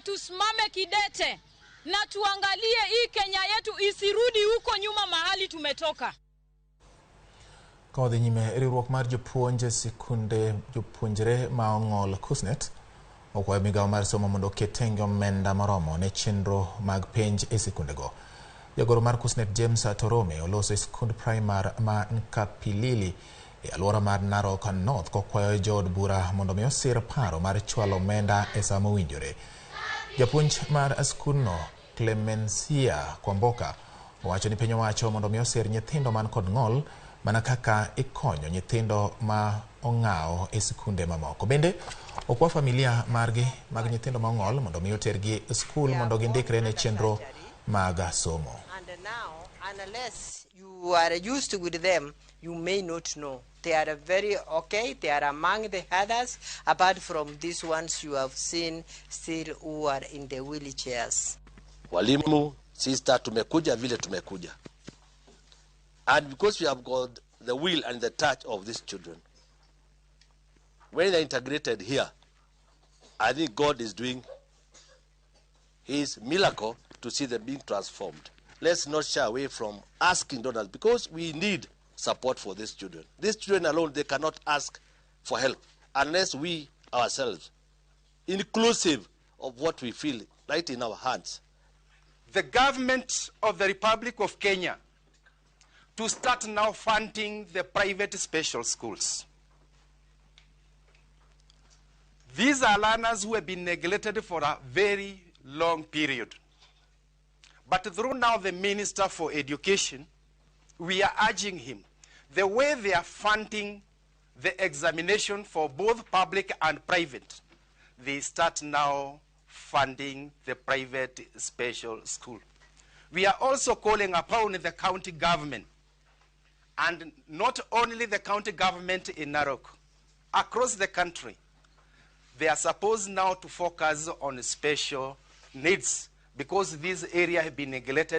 tusimame kidete na tuangalie hii Kenya yetu isirudi huko nyuma mahali tumetoka. Kodhi nyime Riwruog mar jopuonje sikunde jopuonjre mong'ol KUSNET okwayo migawo mar somo mondo ketenge omenda moromo ne chenro mag penj e sikundego. Jagoro mar KUSNET James Torome oloso sikund primar ma Nkapilili e alwora mar Narok North kokwayo jood bura mondo mi osir paro mar chwalo omenda e saa mowinjore. Japuonj mar skundno Clemencia Kwamboka owacho ni piny owacho mondo mi osir nyithindo man kod ng'ol mana kaka ikonyo nyithindo ma ong'aw e sikunde mamoko. Bende okwa familia margi mag nyithindo ma ong'ol mondo mi otergi skul mondo gindikre ne chenro mag somo. And now, unless you are used with them, you may not know. They are very okay. They are among the others, apart from these ones you have seen still who are in the wheelchairs. Walimu, sister, tumekuja vile tumekuja. And because we have got the will and the touch of these children, when they're integrated here, I think God is doing His miracle to see them being transformed. Let's not shy away from asking donors because we need support for these children. These children alone, they cannot ask for help unless we ourselves, inclusive of what we feel right in our hands. The government of the Republic of Kenya to start now funding the private special schools. These are learners who have been neglected for a very long period. But through now the Minister for Education, we are urging him, the way they are funding the examination for both public and private, they start now funding the private special school. We are also calling upon the county government, and not only the county government in Narok, across the country, they are supposed now to focus on special needs because these areas have been neglected.